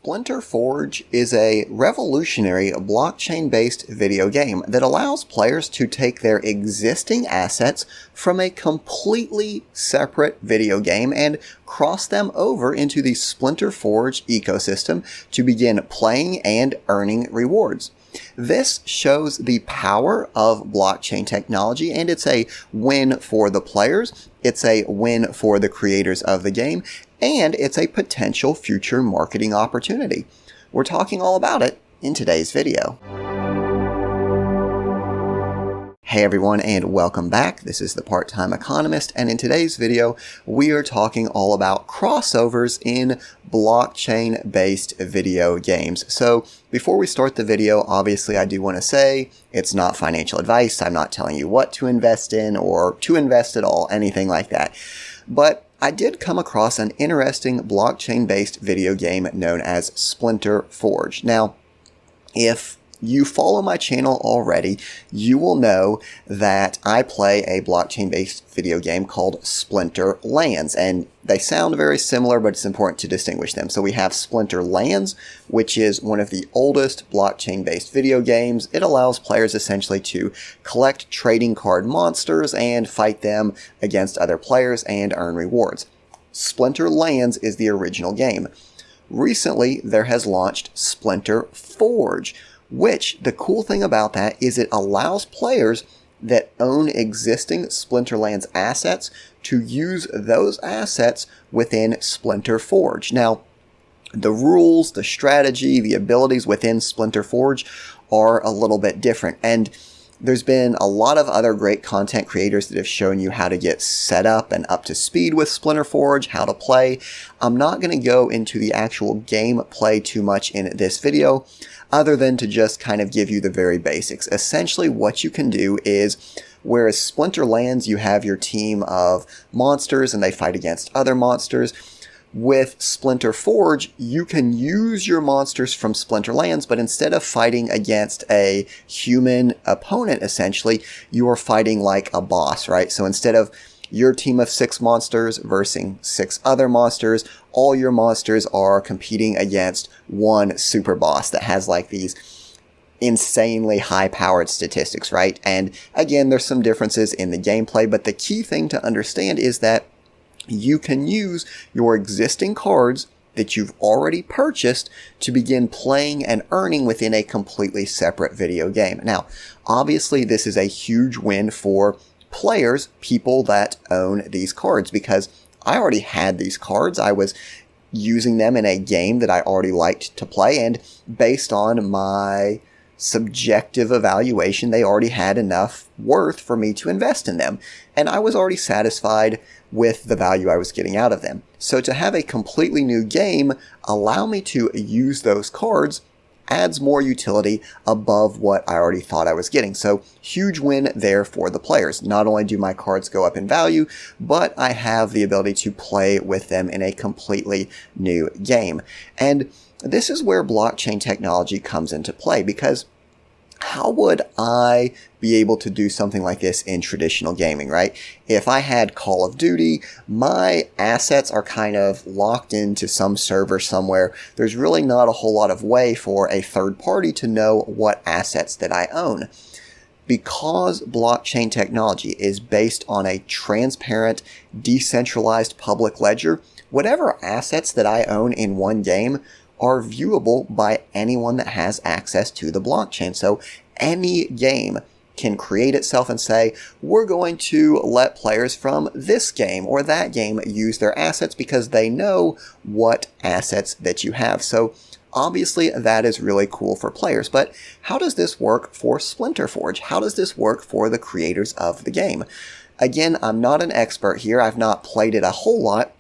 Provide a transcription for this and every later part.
Splinterforge is a revolutionary blockchain-based video game that allows players to take their existing assets from a completely separate video game and cross them over into the Splinterforge ecosystem to begin playing and earning rewards. This shows the power of blockchain technology, and it's a win for the players, it's a win for the creators of the game, and it's a potential future marketing opportunity. We're talking all about it in today's video. Hey everyone, and welcome back. This is the Part-Time Economist, and in today's video we are talking all about crossovers in blockchain-based video games. So before we start the video, obviously I do want to say it's not financial advice. I'm not telling you what to invest in or to invest at all, anything like that. But I did come across an interesting blockchain-based video game known as Splinterforge. Now, if you follow my channel already, you will know that I play a blockchain-based video game called Splinterlands, and they sound very similar, but it's important to distinguish them. So we have Splinterlands, which is one of the oldest blockchain-based video games. It allows players essentially to collect trading card monsters and fight them against other players and earn rewards. Splinterlands is the original game. Recently, there has launched Splinterforge, which the cool thing about that is it allows players that own existing Splinterlands assets to use those assets within Splinterforge. Now, the rules, the strategy, the abilities within Splinterforge are a little bit different, and there's been a lot of other great content creators that have shown you how to get set up and up to speed with Splinterforge, how to play. I'm not going to go into the actual gameplay too much in this video, other than to just kind of give you the very basics. Essentially, what you can do is, whereas Splinterlands, you have your team of monsters and they fight against other monsters, with Splinterforge, you can use your monsters from Splinterlands, but instead of fighting against a human opponent, essentially, you are fighting like a boss, right? So instead of your team of 6 monsters versus 6 other monsters, all your monsters are competing against one super boss that has like these insanely high-powered statistics, right? And again, there's some differences in the gameplay, but the key thing to understand is that you can use your existing cards that you've already purchased to begin playing and earning within a completely separate video game. Now, obviously, this is a huge win for players, people that own these cards, because I already had these cards. I was using them in a game that I already liked to play, and based on my subjective evaluation, they already had enough worth for me to invest in them, and I was already satisfied with the value I was getting out of them. So to have a completely new game allow me to use those cards adds more utility above what I already thought I was getting. So huge win there for the players. Not only do my cards go up in value, but I have the ability to play with them in a completely new game. And this is where blockchain technology comes into play, because how would I be able to do something like this in traditional gaming, right? If I had Call of Duty, my assets are kind of locked into some server somewhere. There's really not a whole lot of way for a third party to know what assets that I own. Because blockchain technology is based on a transparent, decentralized public ledger, whatever assets that I own in one game are viewable by anyone that has access to the blockchain. So any game can create itself and say, we're going to let players from this game or that game use their assets because they know what assets that you have. So obviously that is really cool for players, but how does this work for Splinterforge? How does this work for the creators of the game? Again, I'm not an expert here. I've not played it a whole lot,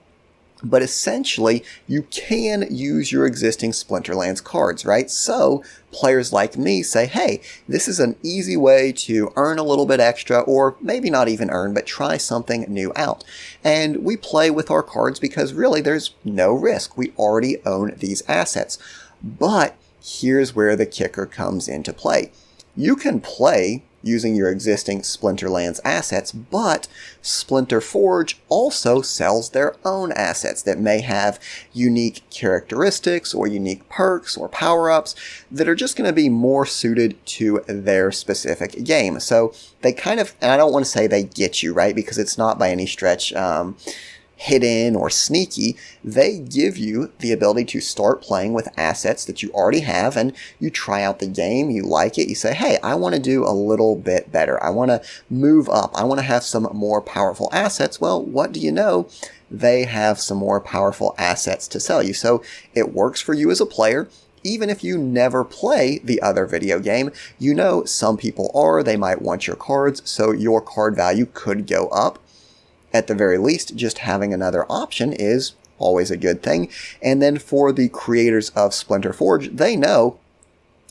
but essentially, you can use your existing Splinterlands cards, right? So players like me say, hey, this is an easy way to earn a little bit extra, or maybe not even earn, but try something new out. And we play with our cards because really there's no risk. We already own these assets. But here's where the kicker comes into play. You can play using your existing Splinterlands assets, but Splinterforge also sells their own assets that may have unique characteristics or unique perks or power-ups that are just going to be more suited to their specific game. So they kind of, and I don't want to say they get you, right, because it's not by any stretch hidden or sneaky. They give you the ability to start playing with assets that you already have, and you try out the game, you like it, you say, hey, I want to do a little bit better. I want to move up. I want to have some more powerful assets. Well, what do you know? They have some more powerful assets to sell you. So it works for you as a player. Even if you never play the other video game, you know some people are, they might want your cards, so your card value could go up. At the very least, just having another option is always a good thing. And then for the creators of Splinterforge, they know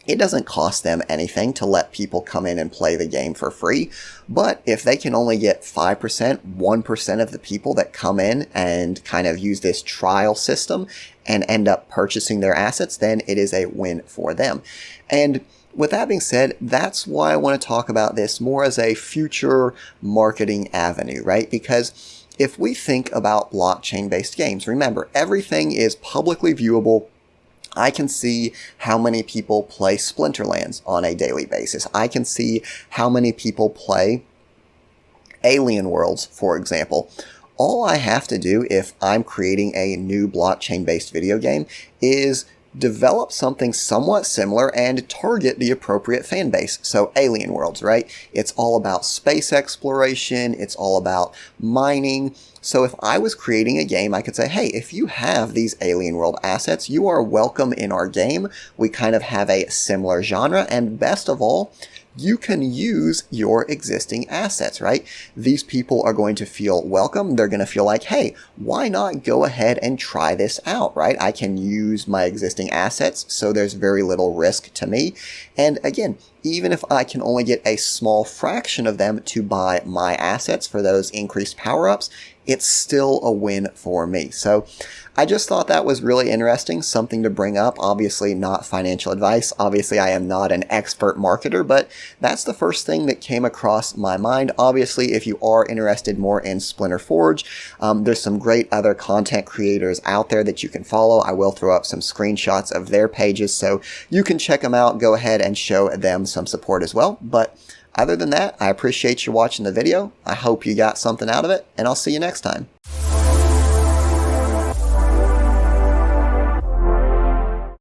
it doesn't cost them anything to let people come in and play the game for free. But if they can only get 5%, 1% of the people that come in and kind of use this trial system and end up purchasing their assets, then it is a win for them. And with that being said, that's why I want to talk about this more as a future marketing avenue, right? Because if we think about blockchain-based games, remember, everything is publicly viewable. I can see how many people play Splinterlands on a daily basis. I can see how many people play Alien Worlds, for example. All I have to do if I'm creating a new blockchain-based video game is develop something somewhat similar and target the appropriate fan base. So Alien Worlds, right? It's all about space exploration. It's all about mining. So if I was creating a game, I could say, hey, if you have these Alien World assets, you are welcome in our game. We kind of have a similar genre. And best of all, you can use your existing assets, right? These people are going to feel welcome. They're going to feel like, hey, why not go ahead and try this out, right? I can use my existing assets, so there's very little risk to me. And again, even if I can only get a small fraction of them to buy my assets for those increased power-ups, it's still a win for me. So I just thought that was really interesting, something to bring up. Obviously not financial advice. Obviously I am not an expert marketer, but that's the first thing that came across my mind. Obviously, if you are interested more in Splinterforge, there's some great other content creators out there that you can follow. I will throw up some screenshots of their pages so you can check them out. Go ahead and show them some support as well. But other than that, I appreciate you watching the video. I hope you got something out of it, and I'll see you next time.